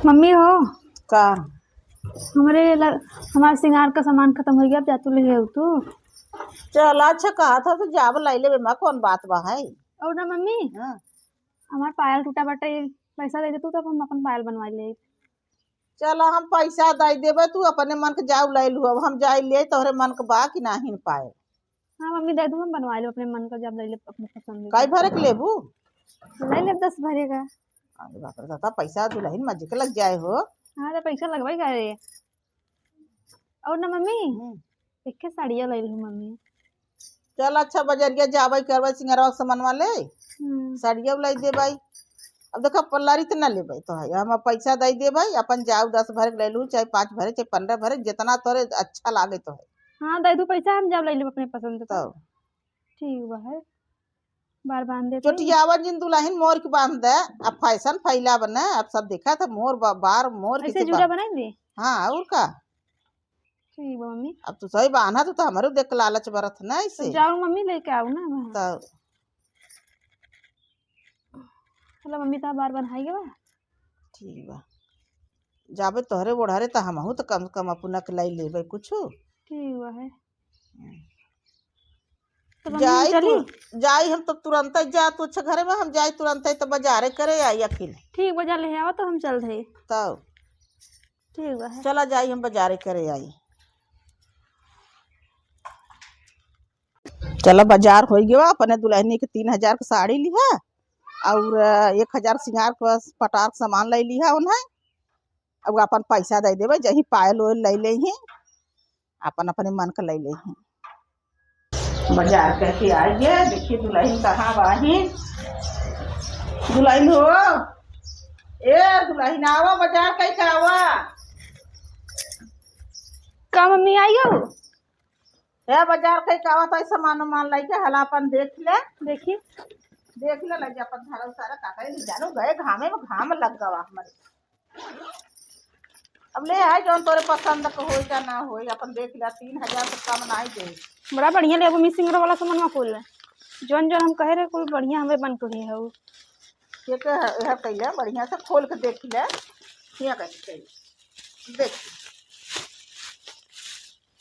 Mummy हो का हमारे श्रृंगार का सामान खत्म हो गया। अब जा तू ले आओ तू। चल अच्छा कहा था तो जाब लाई ले माँ कौन बात बा है। और ना मम्मी, हाँ। हमार पायल टूटा बाटे, पैसा दे दे तू तब हम अपन पायल बनवा ले। चल हम पैसा दे देबे तू अपने मन के जाऊ लाई लू। अब हम जाए ले तोहरे मन के बा कि नाही पाए। हाँ मम्मी दे दू, हम बनवा लो अपने मन का, जब ले ले अपने पसंद कई भरे के लेबू। ले ले 10 भरे का। अरे बाप रे दादा पैसा दुल्हन मजे के लग जाए हो। हाँ तो पैसा लगवाई का रे। और ना मम्मी, एक के साड़ियाँ ले लूँ मम्मी। चल अच्छा बजरिया जाबे करबे सिंगरवा के सामान वाले साड़िया लाई दे भाई। अब देखो पल्लारी तो ना लेबे तो है हम पैसा दे दे भाई अपन जाऊ 10 भरे ले लू चाहे 5 भरे चाहे 15 भरे जितना तोरे अच्छा लागे तो है। हाँ दे दू पैसा, हम जब ले लूँ अपने पसंद का। तो ठीक बा है, बार बांध दे चोटियावन जिन दुल्हन मोर के बांध दे। अब फैशन फैला बना अब सब देखा था मोर बार मोर ऐसे जुड़ा बनाएंगे। हाँ और का। ठीक बा मम्मी। अब तू सही बांधा तो हमारे देख के लालच बरत ना तो ऐसे। जाओ मम्मी लेके आओ ना वहाँ। तो चलो मम्मी तो बार बनाई बा। ठीक बा जाबे तोहरे ओढ़ारे तो हमहू तो कम से कम अपना के लाई लेबे कुछ। ठीक बा है। तो जाई चली जाई हम तो तुरंत जा तू अच्छा घरे में हम जाई तुरंत तो बाजारे करे आई अकेले। ठीक बजा ले आओ तो हम चल रहे। तो ठीक बा है। चला जाई हम बाजारे करे आई। चलो बाजार हो गया अपने दुल्हनी के 3000 की साड़ी लिहा और 1000 सिंगार का पटार सामान ले लिहा उन्हें। अब अपन पैसा दे देवे जही पायल ओयल ले ले ही अपन अपने मन का ले ले ही। बाजार करके आइए देखिए दुल्हन कहाँ बाही। दुल्हन हो ए दुल्हन आवा बाजार कहीं का आवा। का मम्मी आई हो। ए बाजार कहीं का आवा तो सामान वामान लेके हला अपन देख ले। देखिए देख ले लगे अपन धरा सारा काका ले जानो गए घामे में घाम लग गवा हमारे। अब ले आए जो तोरे पसंद का हो या ना हो अपन देख लिया 3000 से कम नहीं दे। बड़ा बढ़िया ले मम्मी सिंगर वाला सामान में खोल जोन जोन हम कहे रहे कुल बढ़िया हमें बन के है वो। ये कैला बढ़िया से खोल के देख ले यहाँ कैसे देख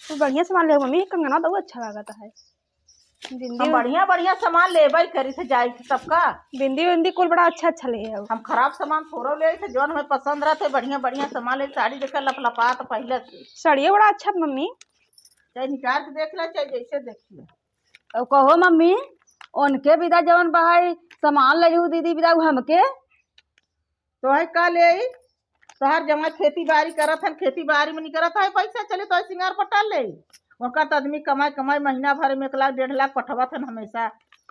तो बढ़िया सामान ले मम्मी। कंगना तो अच्छा लगा है। हम बढ़िया बढ़िया सामान लेबे करी थे जाए सबका। बिंदी विंदी कुल बड़ा अच्छा अच्छा ले है। हम खराब सामान थोड़ा ले थे जोन हमें पसंद रहते बढ़िया बढ़िया सामान ले। साड़ी देखा लपलपा तो पहले से साड़िया बड़ा अच्छा मम्मी। चाहे निकाल के देख ले चाहे जैसे देख ले। तो कहो मम्मी उनके विदा जवन बहाई सामान ले लू दीदी विदा हमके तो है का ले आई तोहर जमा खेती बाड़ी करत है खेती बाड़ी में नहीं करत है पैसा चले तो सिंगार पटाल ले। उनका तो आदमी कमाई कमाई महीना भर में 1 लाख 1.5 लाख पठवा था हमेशा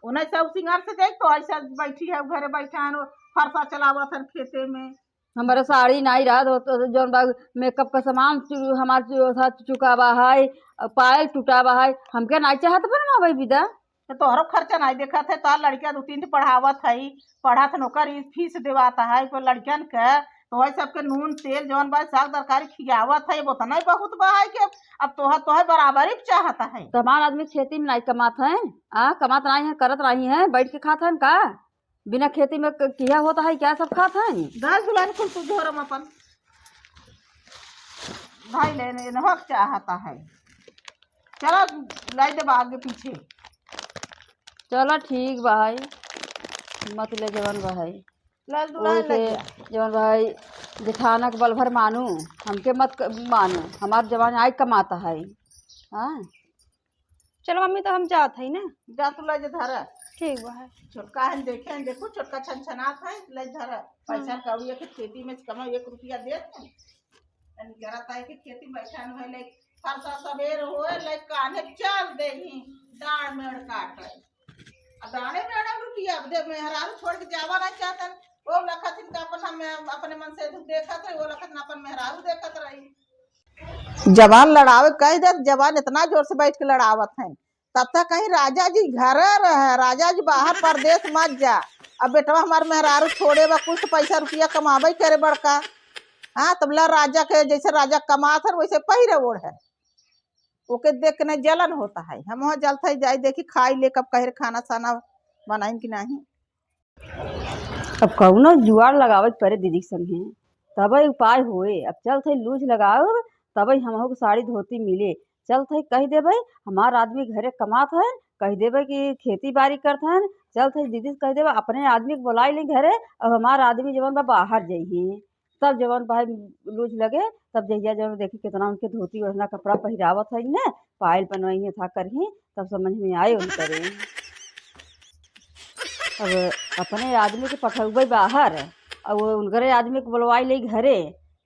उन्हें सब सिंगार से देख तो ऐसा बैठी है घरे बैठा है फरसा चलावत है खेते में। हमारा साड़ी नहीं रहा तो जौन बा मेकअप का सामान हमारे चुकावा है पायल टूटावा है हमके नहीं चाहत बनवा भाई विदा। तो तोहरो खर्चा नहीं देखा थे तो लड़किया 2-3 पढ़ावत है पढ़ा था नौकर फीस देवाता है कोई लड़कियन के तो वही सबके नून तेल जौन बा साग तरकारी खियावत है वो तो नहीं बहुत बा है कि अब तोहर बराबरी चाहता है। तो हमारा आदमी खेती में नहीं कमात है कमात नहीं है करत नहीं है बैठ के खात है का बिना खेती में किया होता है क्या सब खात है। दाल दुल्हन कुल तू झोरम अपन भाई लेने न चाहता है। चलो लाई दे आगे पीछे। चलो ठीक भाई मत ले जवन भाई लाल दुल्हन जवन भाई जेठाना के बल भर मानू हमके मत मानू हमार जवान आई कमाता है। हाँ चलो मम्मी तो हम जात है ना। जा तू लाई धरा। ठीक बा है। छोटका है देखे देखो छोटका छनछनात है लाई धरा पैसा कौड़िया के खेती में कमा 1 रुपया दे करता है कि खेती बैठा है ले फरसा सवेर हो ले कान्हे चल देही डांड मेड़ काट दाने में रुपया दे मेहरारू छोड़ के जावा नहीं चाहता वो लखत का अपन हम अपने मन से देखत रही वो लखत अपन मेहरारू देखत रही। जवान लड़ावे कह दे जवान इतना जोर से बैठ के लड़ावत है तब तक कहीं राजा जी घर रहे राजा जी बाहर परदेश मत जा। अब बेटवा हमारे मेहरारू छोड़े बा कुछ पैसा रुपया कमाबे करे बड़का। हाँ तब ला राजा के जैसे राजा कमात है वैसे पहिरे ओढ़ है ओके देख के नहीं जलन होता है। हम वहाँ जलता है जाए देखी खाई ले कब कहे खाना साना बनाई कि नहीं। अब कहू ना जुआर लगावे पड़े दीदी के संगे तब उपाय होए। अब चल थे लूज लगाओ तब हमहू के साड़ी धोती मिले। चल थे कह देबै हमार आदमी घरे कमात है, कह देबै कि खेती बाड़ी करत हन। चल थे दीदी से कह देबै अपने आदमी के बुलाई ले घरे, अब हमार आदमी जवन बा बाहर जइहे। तब जवन भाई लूज लगे तब जहिया जवन देखी कितना उनके धोती ओढ़ना कपड़ा पहिरावत है न, पायल बनवाई था करही, तब समझ में आए उन करे। अब अपने आदमी के पठौबै बाहर और वो उनकरे आदमी के बुलवाई ले घरे,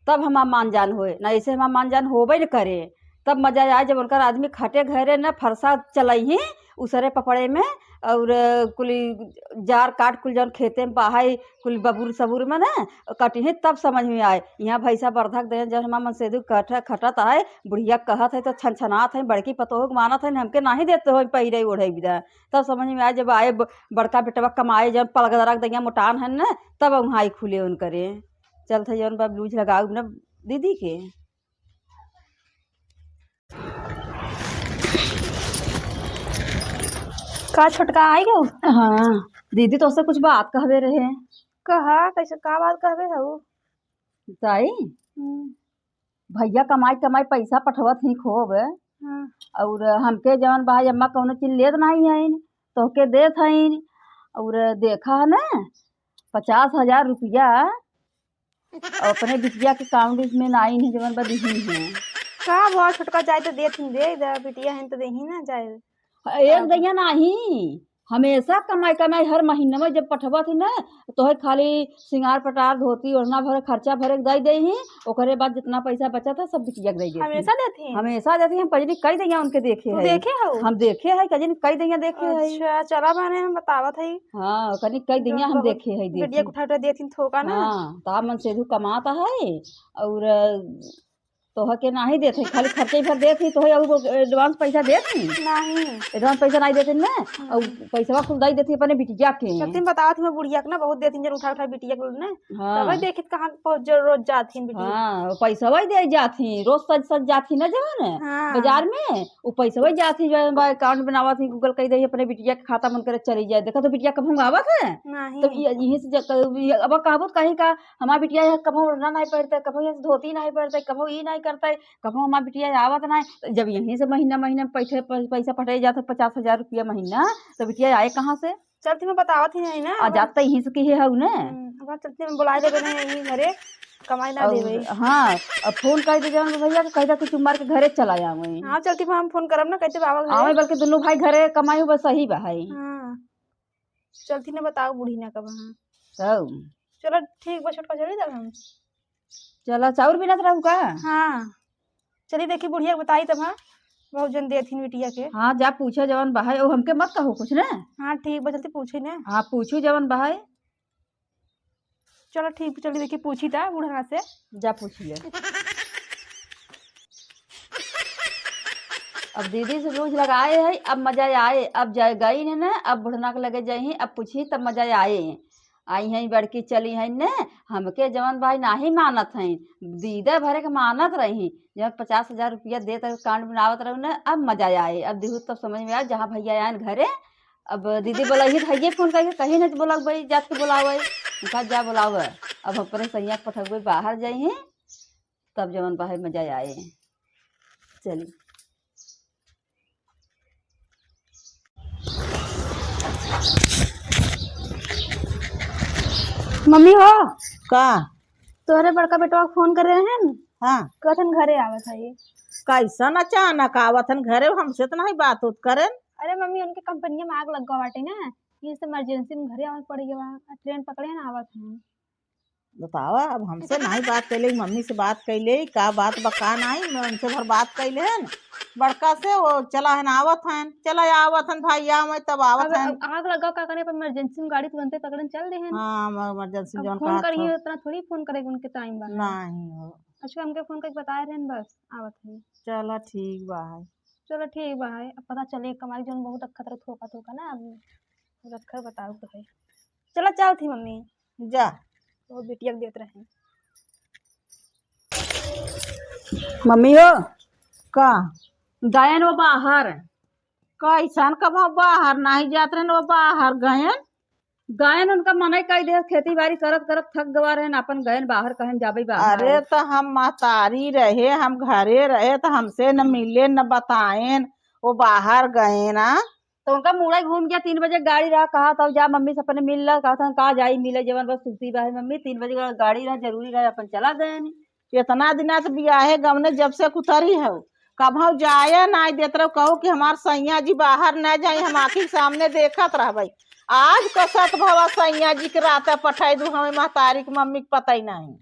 तब हमार मान जान होए। ना ऐसे हमार मान जान होबे न करे। तब मजा आए जब उनकर आदमी खटे घरे न फरसा चलही उसरे पपड़े में, और कुली जार काट कुल जौन खेते में बाहाई कुल बबूर सबूर में न कटिही, तब समझ में आए। यहाँ भैंसा बर्धक दे जब हमार मनसेदू खटत है, बुढ़िया कहत है तो छनछनात है, बड़की पतोह मानत है हमके नहीं देते हो पहिरे ओढ़े बिदा। तब समझ में आए जब आए बड़का बेटवा कमाए जब पलगदरक दैया मोटान है न, तब वहाँ आई खुले उन करे। चलते जौन बा लूज लगाऊ न दीदी के। का छोटका आई गो? हाँ दीदी तो उससे कुछ बात कहवे रहे। कहा कैसे का बात कहबे हऊ? ताई भैया कमाई कमाई पैसा पठवत ही खूब, हाँ। और हमके जवन भाई अम्मा कौनो चीज लेत नहीं हईन, तोहके देत हईन। और देखा है न 50,000 रुपया अपने बिटिया के अकाउंट में नाइन है जवन बदी है। का बहुत छोटका जाए तो देथिन दे बिटिया है तो देही ना जाए। एक दैया नहीं, हमेशा कमाई कमाई हर महीने में जब पठवा थी ना तो खाली सिंगार पटार धोती ओढ़ना भरे खर्चा भरे दे दे ही, ओकरे बाद जितना पैसा बचा था सब बिटिया के दे देती। हमेशा देती हमेशा देती। हम पजनी कई दैया उनके देखे है। देखे हो? हम देखे है कजनी कई दैया देखे है। अच्छा चला मैंने हम बतावत है। हाँ कनी कई दैया हम देखे है बिटिया को उठा देथिन थोका ना। हाँ ताब मन सेधु कमाता है और तोह के नहीं देते, खाली खर्चे भर देती तो एडवांस पैसा देती नहीं, एडवांस पैसा नहीं देते ना, और पैसा खुद दे देती अपने बिटिया के। तुम बताओ थी मैं बुढ़िया के ना बहुत देती जन उठा उठा बिटिया के ना। हाँ तब देखी कहां पहुंच रोज जाती बिटिया। हाँ पैसा वही दे जाती, रोज सज सज जाती ना जवन हाँ। बाजार में, वो पैसा वही जाती जो अकाउंट बनावा थी गूगल कही दे अपने बिटिया के खाता मन करे चली जाए। देखा तो बिटिया कभी आवत है नहीं। तो यही से अब कहबो कहीं का हमार बिटिया कभो ओढ़ना नहीं पड़ता, कभो यहाँ धोती नहीं पड़ता, कभो ये नहीं करता, कभो हमार बिटिया आवत नहीं। जब यहीं से महीना महीना पैसा पटाई जाता 50,000 रुपया महीना, तो बिटिया आए कहाँ से? चलती मैं बतावत ही नहीं ना। आ जाता यहीं से कही है ना। अब चलती मैं बुला देबे नहीं यहीं घरे कमाई ना देबे। हाँ अब फोन कर दे जान भैया के कह दे कि तुम मार के घरे चला आवे। हाँ चलती हम फोन करब ना कहते बाबा घरे आवे, बल्कि दोनों भाई घरे कमाई बस सही भाई। हाँ चलती ना बताओ बूढ़ी ना कब। हाँ चलो ठीक बा छोटका चली तब हम। चला चाउर भी ना रहू का? हाँ चली देखी बुढ़िया के बताई तब। हाँ बहुत जन देथिन बिटिया के। हाँ जा पूछे जवन बहाई, ओ हमके मत कहो कुछ ना। हाँ ठीक बा चलती पूछी ना। हाँ पूछू जवन बहाई। चलो ठीक चली देखी पूछी था बूढ़ा से। जा पूछिए। अब दीदी से रोज लगाए है, अब मजा आए। अब जा गई है ना, अब बुढ़ना के लगे जाही, अब पूछी तब मजा आए। आई हैं बड़की चली हैं ने, हमके जवन भाई नाही मानत हैं, दीदे भरे के मानत रही। जब 50,000 रुपया दे तक कांड बनावत रहू न, अब मजा आए। अब दिहू तब समझ में आए जहाँ भैया आए घरे। अब दीदी बोला ही भैया फोन करके कहीं नहीं बोला भाई जात के बुलावे, कहा जा बुलावे। अब अपने सैया पठगुए बाहर जाइए, तब जवन भाई मजा आए। चली मम्मी हो का तोहरे बड़का बेटवा के फोन कर रहे हैं न? हाँ कहतन घरे आवत है। कैसन अचानक आवतन घरे, हमसे तो नहीं बात उत करें। अरे मम्मी उनके कंपनी में आग लग गवा बाटे ना, ये से इमरजेंसी में घरे आवत पड़ गया, ट्रेन पकड़े ना आवत है। बतावा अब हमसे नहीं बात कैले, मम्मी से बात कैले का बात बका नहीं, मैं उनसे भर बात कैले है बड़का से। वो चला है ना आवत है, चला आवत है भाई मैं तब आवत है। आग लगा का करे पर इमरजेंसी में गाड़ी तुरंत पकड़न चल दे हैं। हाँ इमरजेंसी जोन फोन करिए उतना थोड़ी फोन करेगा उनके टाइम बा नहीं हो। अच्छा हमके फोन करके बताए रहे बस आवत है। चला ठीक बा है। चलो ठीक बा है, अब पता चले कमाई जोन बहुत खतरा थोका थोका ना, अब रखकर बताओ तो है। चलो चाहो थी मम्मी जा वो बिटिया के देते रहे। मम्मी हो का गायन वो बाहर कैसन कब बाहर नहीं जात रहे वो बाहर गए। गायन उनका मना कई दे, खेती बाड़ी करत करत थक गवा रहे अपन गयन बाहर कहन जाबे बाहर। अरे तो हम महतारी रहे, हम घरे रहे तो हमसे न मिले न बताएं, वो बाहर गए ना। तो उनका मुड़ा घूम गया, 3 बजे गाड़ी रहा, कहा था जा मम्मी से अपने मिल ला, कहा था कहा जाई मिले जवन बस सुती रहे मम्मी, 3 बजे गाड़ी रहा, जरूरी रहा, अपन चला गए नहीं। इतना दिना से बियाहे गमने जब से कुतरी हो, कभू जाए ना देत रहो, कहो कि हमार सैया जी बाहर न जाए, हम आखिर सामने देखत रह। आज कसत भवा सैया जी के रात पठाई दू, हमें महतारी की मम्मी के पता ही नहीं।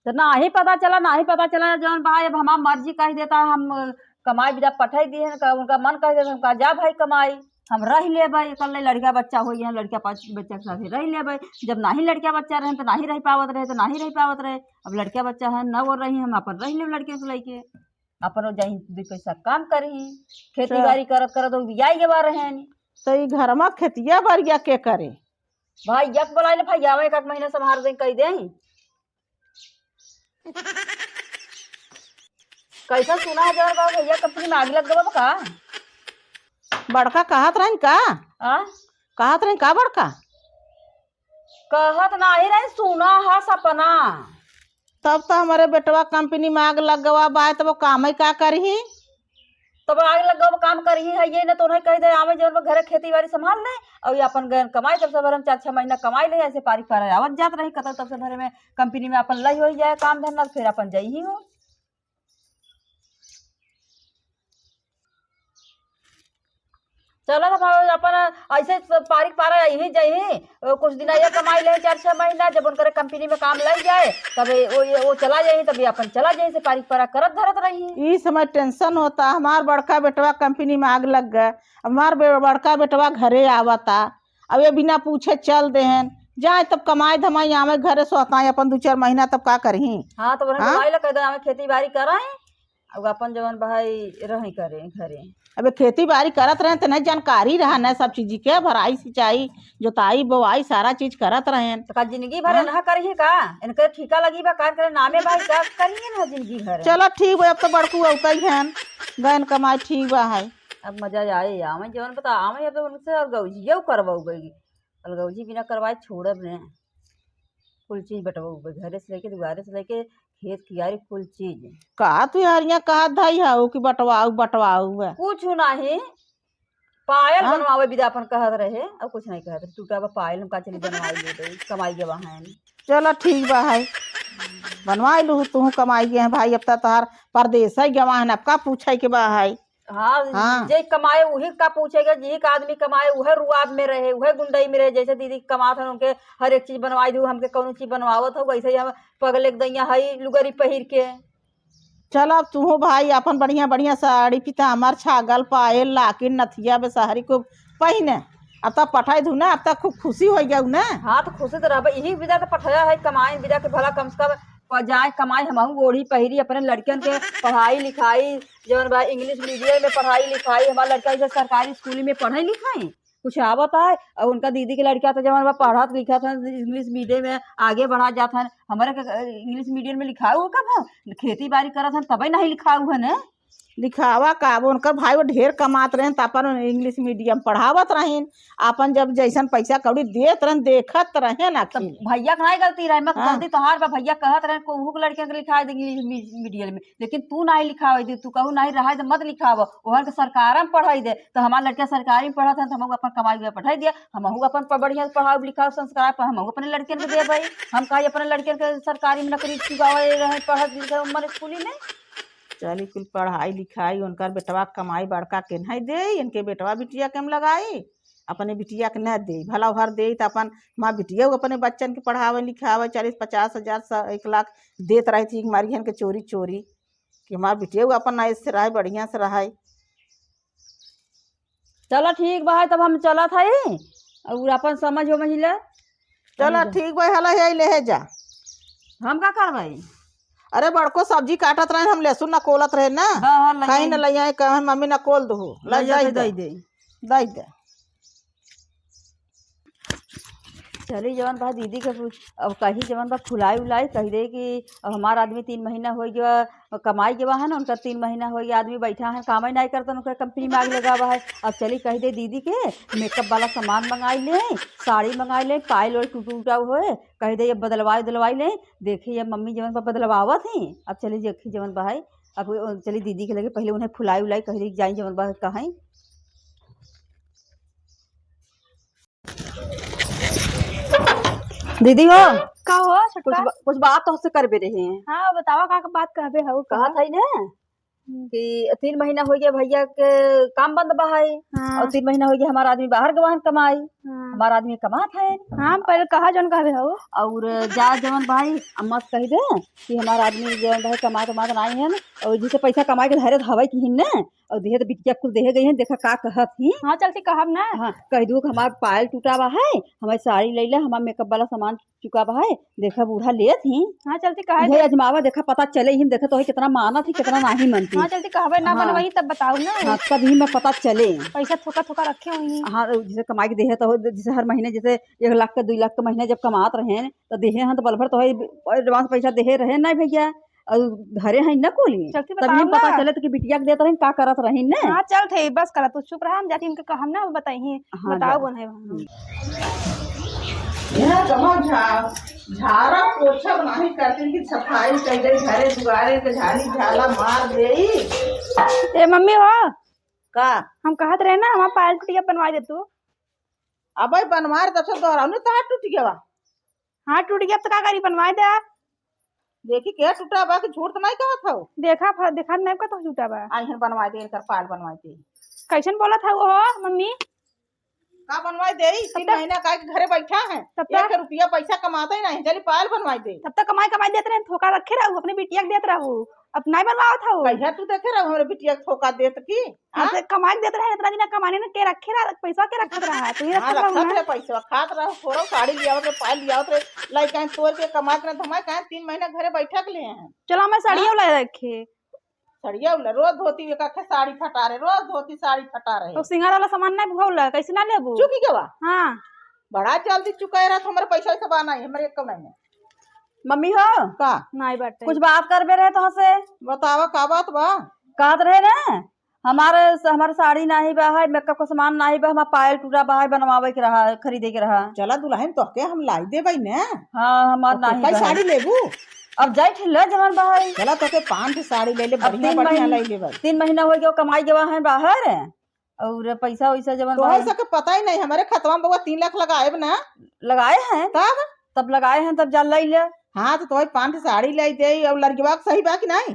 तो ना ही पता चला, ना ही पता चला जौन भाई, अब हमार मर्जी कह देता, हम कमाई बिदा पठाई दिए, उनका मन कह देता, कहा जा भाई कमाई, हम रह ले भाई, कल लड़का बच्चा हो गया, लड़का बच्चा के साथ रह ले भाई। जब ना ही लड़का बच्चा रहे तो ना ही रह पावत रहे, तो ना ही रह पावत रहे। अब लड़का बच्चा है न वो रही, हम अपन रह ले लड़के से लेके, अपन जाही 2 पैसा काम करी, खेती बाड़ी करत करत बियाई के बार रहे। तो ये घर में खेतिया बरिया के करे भाई यक बोला ले भाई आवे, 1 महीना संभार दे कह दे। कैसा सुना है जरा बाबू, भैया कंपनी में आग लग गवा का? बड़का कहत रही का? आ? कहत रही का बड़का? कहत नहीं रही, सुना है सपना। तब तो हमारे बेटवा कंपनी में आग लग गवा बा, तो वो काम ही का करही? तो आग लग गवा काम करही है, ये न तो नहीं कह दे आवे जब घर खेती बाड़ी संभाल ले और ये अपन गहन कमाई, तब से भर हम 4-6 महीना कमाई ले, ऐसे पारी पारा आवत जात रही कतल, तब से भरे में कंपनी में अपन लई हो जाए काम धंधा, फिर अपन जाई ही हो। चलो अपन ऐसे पारिक पारा यही जाही, कुछ दिन ये कमाई ले 4-6 महीना, जब उनकर कंपनी में काम लग जाए तब वो चला जाए, तभी अपन चला जाए, से पारिक पारा करत धरत रही। इस समय टेंशन होता, हमार बड़का बेटवा कंपनी में आग लग गए, हमार बड़का बेटवा घरे आवता, अब ये बिना पूछे चल देहन जाए, तब कमाई धमाई आवे घरे सोता अपन 2-4 महीना, तब का करही? हाँ तो कमाई ला कह दे हमें खेती बाड़ी कराए, अब अपन जवन भाई रही करे घरे। अबे खेती बाड़ी करत रहे तो नहीं जानकारी रहा न सब चीज के, भराई सिंचाई जोताई बोवाई सारा चीज करत रहे। तो का जिंदगी भर ना करिए का, इनके ठीका लगी बा कार करे नामे भाई का करिए ना जिंदगी भर। चलो ठीक बा, अब तो बड़कू औता ही है गहन कमाई ठीक बा है। अब मजा आए आवे जवन पता आवे, अब तो उनसे और गौजी करवाऊगी, अलगौजी बिना करवाए छोड़ब ने, कुल चीज बटवाऊगे, घरे से लेके दुआरे से लेके खेत कियारी कुल चीज। का तू यार यहाँ कहा धाई है कि बटवाऊ बटवाऊ है? कुछ नहीं, पायल बनवावे विदा अपन कहत रहे, अब कुछ नहीं कहत, टूटा बा पायल हम का चली बनवाई ले दे, कमाई के बहान। चलो ठीक बा है, बनवाई लू तू कमाई के है भाई, अब तक तोहार परदेस ही गवा है, अब का पूछे के बा है। हाँ जे कमाए वही का पूछेगा, जी का आदमी कमाए वह रुआब में रहे, वह गुंडई में रहे, जैसे दीदी कमात है उनके हर एक चीज बनवाई दू, हमके कौन चीज बनवावत हो, वैसे ही हम पगले दैया हई लुगरी पहिर के। चल अब तू भाई अपन बढ़िया बढ़िया साड़ी पीताम्बर छागल पायल लाकिन नथिया बेसहारी को पहने, अब तक पठाई दू ना, अब तक खूब खुशी हो गया ना। हाँ तो खुशी तो रह, यही विदा तो पठाया है, कमाए विदा के भला कम से कम जाए कमाई, हम ओढ़ी पहिरी अपने लड़कियन के पढ़ाई लिखाई, जवन भाई इंग्लिश मीडियम में पढ़ाई लिखाई, हमारा लड़का इधर सरकारी स्कूल में पढ़ाई लिखाई कुछ आवत है, और उनका दीदी के लड़का तो जवन पढ़त लिखा था इंग्लिश मीडियम में आगे बढ़ा जाता है, हमारे इंग्लिश मीडियम में लिखा हुआ कब खेती बाड़ी करत है तभी नहीं लिखा हुआ है न, लिखावा का उनकर भाई वो ढेर कमात रहे तो अपन इंग्लिश मीडियम पढ़ावत रहे, अपन जब जैसन पैसा कौड़ी देत रहे देखत रहे ना। भैया का नहीं गलती रहे, मैं गलती तोहार बा, भैया कहत रहे कोहू के लड़के के लिखा दे इंग्लिश मीडियम में, लेकिन तू नहीं लिखावे दे, तू कहू नहीं रहा तो मत लिखाव, ओहर के सरकार में पढ़ाई दे, तो हमारा लड़का सरकारी में पढ़ा था तो हम अपन कमाई में पढ़ाई दिया, हम अपन बढ़िया पढ़ाओ लिखाओ संस्कार पर हम अपने लड़के के दे भाई, हम कहा अपने लड़के के सरकारी में नौकरी चुकावे रहे पढ़त लिखा हमारे स्कूली में। चली कुल पढ़ाई लिखाई उनकर बेटवा कमाई बड़का के नहीं दे, इनके बेटवा बिटिया के हम लगाई, अपने बिटिया के न दे, भला उहर दे तो अपन माँ बिटिया अपने बच्चन के पढ़ावे लिखावे 40-50 हजार 1 लाख देत रही थी हमारी हन के चोरी चोरी, कि हमार बिटिया अपन ऐसे से रहे बढ़िया से रहे। चलो ठीक बा, तब हम चला था और अपन समझ हो महिला। चलो ठीक भाई, हला है ले जा, हम का करवाई? अरे बड़को सब्जी काटत रहे, हम लहसुन न कोलत रहे ना, कहीं न ले आए कह मम्मी न कोल दो, ले जाई दे दे दे। चली जवन बा दीदी के अब कही जवन बा फुलाई उलाई कही दे कि अब हमारा आदमी 3 महीना हो गया कमाई के बा है ना उनका 3 महीना हो गया आदमी बैठा है काम ही नहीं करता उनका कंपनी में आग लगा हुआ है। अब चली कही दे दीदी के मेकअप वाला सामान मंगाई ले साड़ी मंगाई ले पायल और टूटा हुए कही दे अब बदलवाई ले देखी अब मम्मी जवन बा बदलवावत थी। अब चली देखी जवन बा है अब चली दीदी के लगे पहले उन्हें फुलाई उलाई कही दे जाई जवन बा कहीं दीदी हो का हो छोटका? कुछ बात तो उससे करबे रहे हैं। हाँ बतावा का बात कहबे हो कहा था ना कि 3 महीना हो गया भैया के काम बंद बा है हाँ और 3 महीना हो गया हमारा आदमी बाहर गवान कमाई हाँ हमारा आदमी कमात है हाँ पहले कहा जौन कहबे हो। और जा जवन भाई अम्मा से कही दे कि हमारा आदमी जवन भाई कमात नहीं है ना और जिसे पैसा कमाए के धरे हवाई की हिन्ने और देहे तो बिटिया कुल देहे गई है देखा का कहत ही। हाँ चलती कहब ना। हाँ कह दू कि हमार पायल टूटा बा है हमारी साड़ी ले ले हमार मेकअप वाला सामान चुका बा है देखा बूढ़ा लेत ही। हाँ चलती कहे ये अजमावा देखा पता चले ही देखा तो कितना माना थी कितना नहीं मनती। हाँ चलती कहबे ना हाँ। बनवाई तब बताऊ ना। हाँ तभी मैं पता चले। पैसा थोका थोका रखे हुई। हाँ जैसे कमाई के देहे तो जैसे हर महीने जैसे 1 लाख का 2 लाख का महीने जब कमात रहे तो देहे हैं तो पल भर तो एडवांस पैसा देहे रहे नहीं भैया और घरे हैं न कोली चलती तभी बताऊ पता ना। चले तो कि बिटिया के देते रहे का करत रही न। हाँ चल थे बस करा तू चुप रहा हम जाके इनके कहम ना बताइए हाँ, बताओ जा। कौन है यह कमा झाड़ा पोछा नहीं करती कि सफाई कर दे घरे दुआरे के झाड़ी झाला मार दे। ए मम्मी हो का हम कहत रहे ना हमारा पायल टुटिया बनवा दे तू। अब बनवा तब से दोहराऊ ने तो टूट गया। हाँ टूट गया तो का करी बनवा दे। देखी क्या टूटा बा कि झूठ तो नहीं कहा था देखा नहीं का तो टूटा बा। आई बनवा दे कर पाल बनवा दे कैसन बोला था वो मम्मी का बनवाई दे 3 महीना का घरे बैठा है तब तक 1 रुपया पैसा कमाता ही नहीं चली पायल बनवाई दे। तब तक कमाई देते रहे थोका रखे रहू अपने बिटिया के देते रहू अब नहीं बनवाओ था वो। कहिया तू देखे रहा हमारे बिटिया के ठोका देत की हमसे कमाई देते रहे इतना दिन कमाने ने के रखे रहा पैसा के रखत रहा तू ही हाँ रखत रहू रखत ना। रहे पैसा खात रहो थोड़ा साड़ी लियावत रहे पायल लियावत रहे लाई कहीं तोड़ के कमात रहे हमारे कहीं 3 महीना घरे बैठा के लिए हैं। चलो मैं साड़ियों ला रखे सड़िया उला रोज धोती का साड़ी फटा रहे रोज धोती साड़ी फटा रहे तो सिंगार वाला सामान नहीं भूला कैसे ना लेबू। चुकी गवा हाँ बड़ा जल्दी चुका रहा तो हमारे पैसा वैसा बना है हमारे 1 महीने मम्मी हो का नहीं बाटे कुछ बात करबे रहे तो से बतावा का बात बा। कहत रहे ना हमारे साड़ी नहीं बा है मेकअप का सामान नहीं बा हमारा पायल टूटा बा है बनवावे के रहा खरीदे के रहा। चला दुल्हन तो के हम लाई दे भाई ने। हाँ हमार नहीं कई बा है। साड़ी लेबू अब जाई ठिल्ला जवान बा है चला तो के 5 साड़ी ले ले अब बढ़िया 3 बढ़िया महीने लाई ले भाई 3 महीना हो गया कमाई के है बाहर और पैसा वैसा जवान तो बा ऐसा के पता ही नहीं हमारे खतवा में बउआ 3 लाख लगाए ना लगाए हैं तब लगाए हैं तब जा लाई ले। हाँ तो 5 साड़ी लाई दे और लड़कीवा सही बा कि नहीं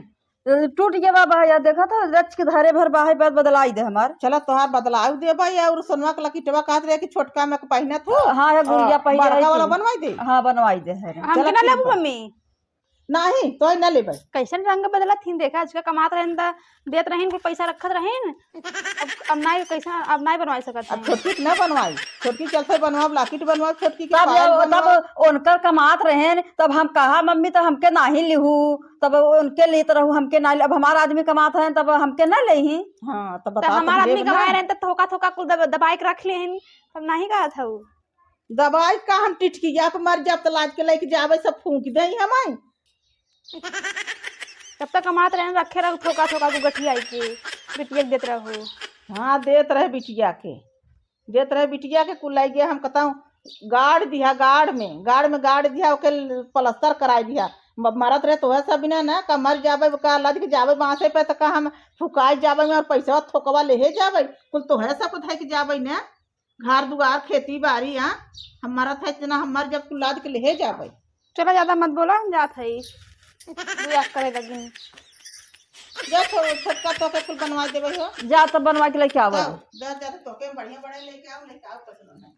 टूट गया बा भैया देखा था रच के धारे भर बाहे बाद बदलाई दे हमार। चलो तोहार बदलाव दे भाई और सोनवा के लकीटवा कहत रहे कि छोटका में पहने थो हाँ है गुड़िया पहले बड़का वाला रही बनवाई दे। हाँ बनवाई दे है हम चलो के ना ठीक लेबू बा। मम्मी नहीं तो न ले भाई कैसन रंग बदला थीन देखा आज का कमात रहन ता देत रहन कुछ पैसा रखत रहन अब नहीं कैसा अब नहीं बनवा सकत अब छोटकी के न बनवाई छोटकी चलते बनवा लाकिट बनवा छोटकी के तब पायल बनवाओ। तब उनकर कमात रहे तब हम कहा मम्मी तो हमके नहीं लिहू तब उनके लेत रहू हमके ना अब हमारा आदमी कमात है तब हमके ना ले ही। हाँ तो तो बता हमारा तो आदमी लेब ना। कमाए रहन त थोका थोका कुल दबाई के रख लेहन तब नहीं कहा था वो। दवाई का हम टिटकी जा के मर जाब तो लाद के लेके जावे सब फूंक दे हमारे तब तक कमात रहन रखे रहो थोका थोका को गठिया के बिटिया के देत रहो। हाँ देत रहे बिटिया के कुल लाई गया हम कहता गाड़ दिया गाड़ में गाड़ दिया ओके प्लास्टर कराई दिया मरत रहे तो है सब बिना ना का मर जावे का लद के जावे बांसे पे तो का हम फुकाई जावे और पैसा थोकवा ले जावे कुल तो है सब कुछ के जावे ना घर दुआर खेती बाड़ी। हाँ हम मरत है जना हम मर जब कुल लाद के ले जावे। चलो ज्यादा मत बोला हम जात है दुआ करे लगिन जा छोटका तो के कुल बनवा देवे हो जा तब बनवा के लेके आवे। जा तो के बढ़िया लेके आओ पसंद है।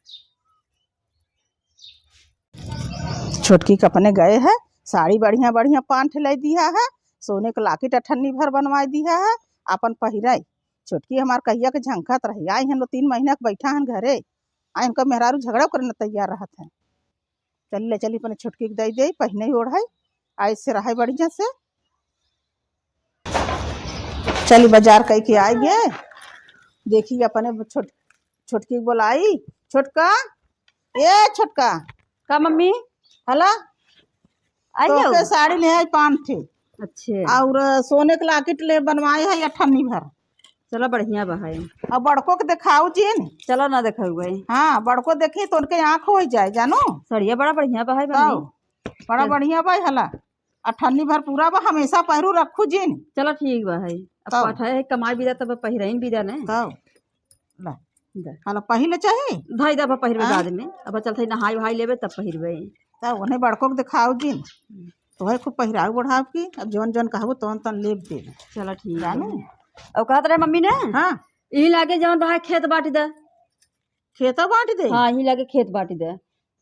छोटकी के अपने गए है साड़ी बढ़िया बढ़िया 5 लाई दिया है सोने के लाकिट 98 भर बनवा दिया है अपन पहिराई। छोटकी हमार कहिया के झंखत रही आई हम 3 महीना के बैठा हन घरे आई उनका मेहरारू झगड़ा करने तैयार रहत है। चली अपने छोटकी के दे पहने ही ओढ़ाई आई से रहा बढ़िया से चली बाजार कह के आई गए देखी अपने छोटकी बोलाई छोटका ए छोटका का मम्मी हला आई तो जाओ। के साड़ी ले आई 5 ठे अच्छे और सोने के लाकिट ले बनवाए है 98 भर। चलो बढ़िया बा है। और बड़को के दिखाऊ जी न। चलो ना देखा हुआ है। हाँ बड़को देखी तो उनके आँख हो जाए जानो। सड़िया बड़ा बढ़िया बा है तो मम्मी। बड़ा बढ़िया भाई हला 98 भर पूरा बा हमेशा पहरू रखू जी न। चलो ठीक बा है। अब तब। पाठा है कमाई भी तब पहिरइन भी ने। तो ला हला पहिले चाहिए धाई दबा पहिरबे हाँ? बाद में अब चलते नहाई वहाई लेबे तब पहिरबे। तब उन्हें बड़को के दिखाऊ जी न। तो है खूब पहिराऊ बढ़ाव की अब जौन जौन कहबो तौन तौन लेब दे चलो ठीक जानो। है। अब कहत रहे मम्मी ने हाँ यही लागे जवन बहा खेत बाटी दे। खेतो बांट दे। हाँ यही लागे खेत बाटी दे।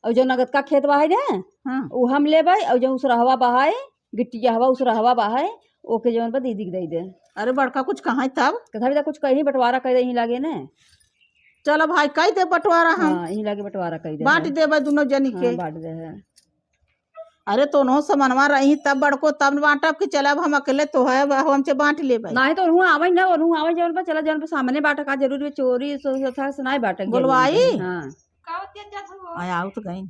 और जो नगद का खेत बहा ने हाँ वो हम लेबे और जो उसरहवा बहाए गिट्टी हवा उसरहवा बहाए ओके जवन पर दीदी के दे दे। अरे बड़का कुछ कहाँ तब कथा भी कुछ कहीं बंटवारा कर दे यही लागे ने। चलो भाई कई दे बंटवारा हम हाँ यही लागे बंटवारा कर दे। बांट दे दोनों जनी के। हाँ बांट दे है। अरे तो नो समनवा रही तब बड़को तब बांटब कि चलब हम अकेले तो है हमसे बांट ले भाई। नहीं तो हूँ आवे ना हूँ आवे जवन पर चला जवन पर सामने बाटा का जरूरी है चोरी से नहीं बाटा बुलवाई? हाँ आया तो गई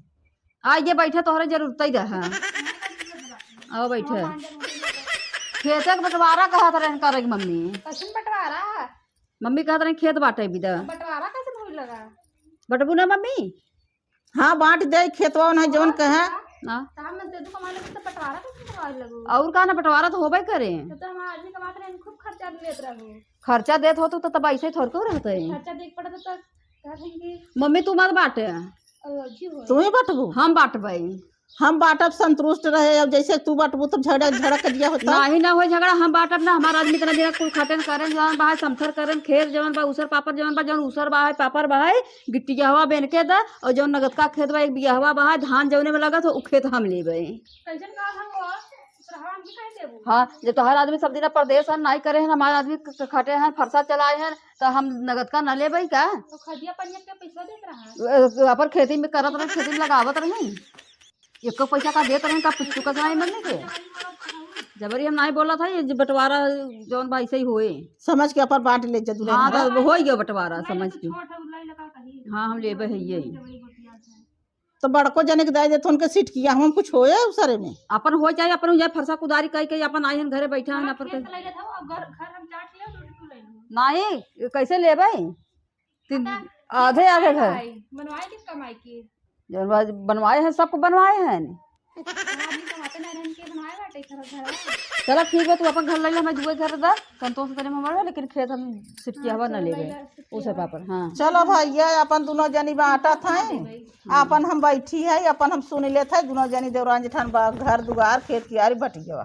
आ ये बैठे तोहरे जरूरत ही रहा। आओ बैठे खेत के बंटवारा कहत रहे करे मम्मी। कैसे बंटवारा? मम्मी कहत रहे खेत बाटे भी दा बंटवारा कैसे होने लगा? बटबू ना मम्मी। हाँ बांट दे खेतवा नहीं जौन कहे। ना काम में दे दो कमाने तो बंटवारा कैसे करवाए लगू? और का ना बंटवारा तो होबे करे। तो हम आदमी कमाते रहे खूब खर्चा लेते रहू। खर्चा देत हो तो तब ऐसे थोड़ को रहते खर्चा देख पड़ा तो कहते हैं कि मम्मी तू मत बाटे अजी हो। तू ही बटबू हम बांटबे। हम बाटब संतुष्ट रहे अब जैसे तू बटबू तो झड़क झड़क दिया होता। नहीं ना हो झगड़ा हम बाटब ना हमारा आदमी तना देना कुल खटन करें जवन बा समथर करें खेत जवन बा उसर पापड़ जवन बा जवन उसर बा है पापड़ बा है गिट्टी हवा बेन के दा और जवन नगद का खेत बा 1 बिघा हवा बा है धान जवने में लगा तो उ खेत हम लेबे। कैसे का हम वो सरहान भी कह देबू। हाँ जब तो हर आदमी सब दिन परदेश है नहीं करे हैं हमारे आदमी खटे हैं फरसा चलाए हैं तो हम नगद का न लेबे का। तो खदिया पनिया के पैसा देत रहा। अपन खेती में करत रहे खेती में लगावत रहे एक पैसा का देत रहे का पुच्चू का नहीं मरने के जबरी हम नहीं बोला था ये बंटवारा जौन भाई से ही होए। समझ के अपन बांट ले जदू। हाँ तो हो गया बंटवारा समझ के। छोटा उलाई लगा कही। हाँ हम लेबे है यही तो बड़को जने के दे दे तो उनके सीट किया हम कुछ होए उसरे में। अपन हो जाए अपन जाए फरसा कुदारी कह के अपन आए हैं घरे बैठा हैं अपन खेत ले था अब घर घर हम चाट ले रोटी तू ले लो। नहीं कैसे लेबे आधे आधे घर बनवाए किस कमाई की? जौन बा बनवाए हैं सबको बनवाए हैं। आदमी कमाते नहीं रहन के बनवाए बाटे घर घर। चलो ठीक है तू अपन घर ले ले मैं दुए घर दा संतोष करे में मरवा लेकिन खेत हम सिटकी हवा न लेबे उसे पापड़। हाँ चलो भैया अपन दोनों जनी बांटा था अपन हम बैठी है अपन हम सुन ले थे दोनों जनी देवरान जेठान घर दुआर खेत कियारी बटिया।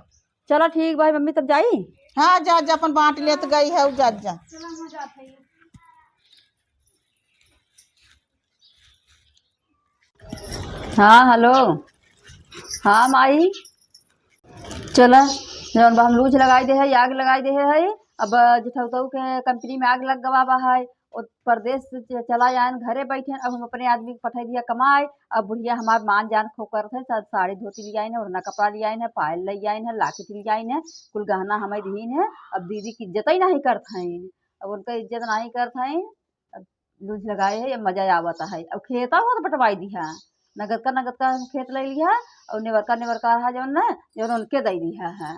चलो ठीक भाई मम्मी तब जाई। हाँ जा जा अपन बांट लेत गई है जा जा। चलो हम जाते हैं। हाँ हेलो हाँ माई चला जौन बा हम लूज लगाई दे है आग लगाई दे है अब जिठौतऊ के कंपनी में आग लग गवा बा है और परदेश से चला आए घरे बैठे अब हम अपने आदमी को पठाई दिया कमाए। अब बुढ़िया हमार मान जान खोकर थे साड़ी धोती ले आई है ओढ़ना कपड़ा ले आई है पायल ले आई है लाकिट ले आई है कुल गहना हमें दीन है। अब दीदी की इज्जत ही नहीं करते हैं अब उनका इज्जत नहीं करते हैं अब लूज लगाए है मजा आवता है। अब खेता हो तो बटवाई दिया नगद का खेत ले लिया और नेवर का है जवन ना जवन उनके दे दिया है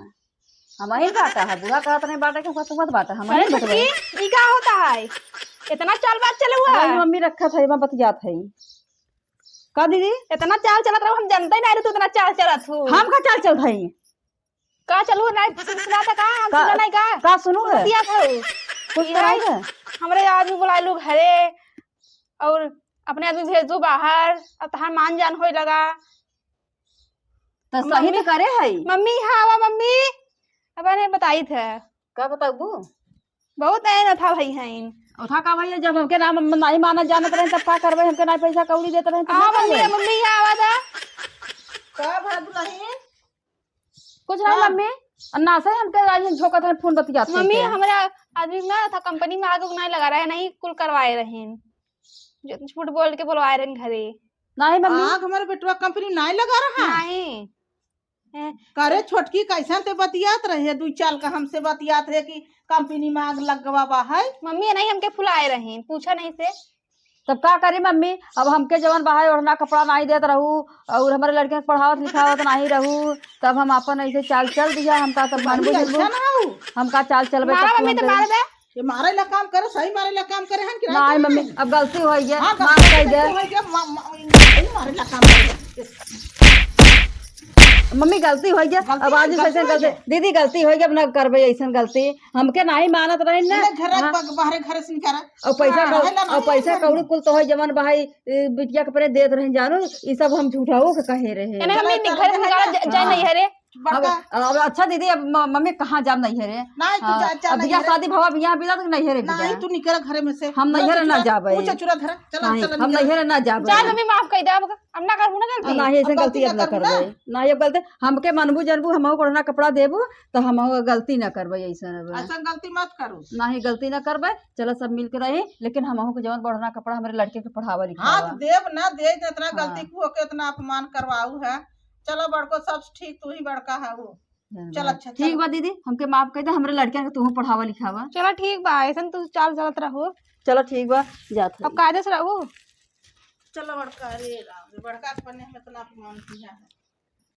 हम ही बाटा है बुरा कहत नहीं बाटा के तुम मत बाटा हम ही बटवाई। ई का होता है? इतना चाल बात चले हुआ है। मम्मी रखा था मैं बतियात है का दीदी इतना चाल चलत रहो हम जानते ही नहीं रहे तू इतना चाल चलत हो। हम का चाल चल भाई का चलू नहीं सुना था का हम सुना नहीं का सुनू है दिया था कुछ तो नहीं है। हमरे आदमी बुलाए लोग घरे और अपने आदमी भेजो बाहर अब तहार मान जान होए लगा। तो सही तो करे है मम्मी हाँ वा मम्मी अब ने बताई थे का बताबू बहुत ऐन था भाई हैं। उठा का भैया जब हमके नाम नहीं माना जानत रहे तब का करबे हमके ना पैसा कौड़ी देते रहे हाँ मम्मी मम्मी हाँ आवा था का भाग नहीं कुछ नहीं मम्मी अन्ना से हमके आज झोकत है फोन बतियात मम्मी हमारा आदमी में था कंपनी में आग नहीं लगा रहे नहीं कुल करवाए रहे जो झूठ बोल के बुलवाए रहे घरे। नहीं मम्मी आग हमारे बेटवा कंपनी नहीं लगा रहा नहीं करे छोटकी कैसन ते बतियात रहे 2 चाल का हमसे बतियात रहे कि कंपनी में आग लग गवा बा है। मम्मी नहीं हमके फुलाए रहे पूछा नहीं से तब का करी मम्मी, अब हमके जवन बाहर ओढ़ना कपड़ा नहीं देत रहू और हमारे लड़के के पढ़ावत लिखावत नहीं रहू, तब हम अपन ऐसे चाल चल दिया, हमका तब मानबू अच्छा जनबू, ना हो हमका चाल चलबे मारा तब तू मम्मी तो हमके- मार दे। ये मारे ला काम करे, सही मारे ला काम करे हन कि नहीं मम्मी अब गलती हो गई, हां माफ कर दे मारे ला काम करे। मम्मी, गलती हो गई, अब आज गलती ऐसे हो गलती गई। दीदी गलती हो गई, अब न करबे ऐसा गलती, हमके नहीं मानत रही ना। घर बाहर घर से निकाला और पैसा हाँ, रहेला और नहीं पैसा घर कौड़ी में। कुल तो है जमन भाई बिटिया के परे देत रहे जानू, ये सब हम झूठाओ के कहे रहे। यानी मम्मी चलो, घर से चलो, निकाला चलो, जाए नहीं है रे। अब बड़का अब अच्छा दीदी, अब मम्मी कहाँ जाम नहीं है रे, नहीं तू जा जा अब नहीं बिया रे। शादी भवा बिया बिया तक नहीं है रे नहीं बिया। तू निकल घर में से, हम नहीं है ना जाबे, ऊंचा चुरा धरा चला नहीं चला हम नहीं है ना जाबे, चल मम्मी माफ कर दे, अब ना करू ना गलती। नहीं ऐसे अब गलती अब गलती ना ना करबू करबे, नहीं अब गलती हमके मनबू जनबू, हम ओढ़ना कपड़ा देबू तो हम गलती ना करबे ऐसा। ऐसा गलती मत करो। नहीं गलती ना करबे, चलो सब मिल के रही, लेकिन हम के जवन बढ़ना कपड़ा हमारे लड़के के पढ़ावा हाँ लिखावा। तो देव ना दे इतना हाँ। गलती को के इतना अपमान करवाऊ है। चलो बड़को सब ठीक, तू ही बड़का है वो। चल अच्छा ठीक बा दीदी, हमके माफ कर दे, हमारे लड़कियन के तू पढ़ावा लिखावा। चलो ठीक बा, ऐसा तू चाल चलत रहो, चलो ठीक बा, जात अब कायदे से रहो। चलो बड़का, अरे राम रे, बड़का के पन्ने में इतना अपमान किया है।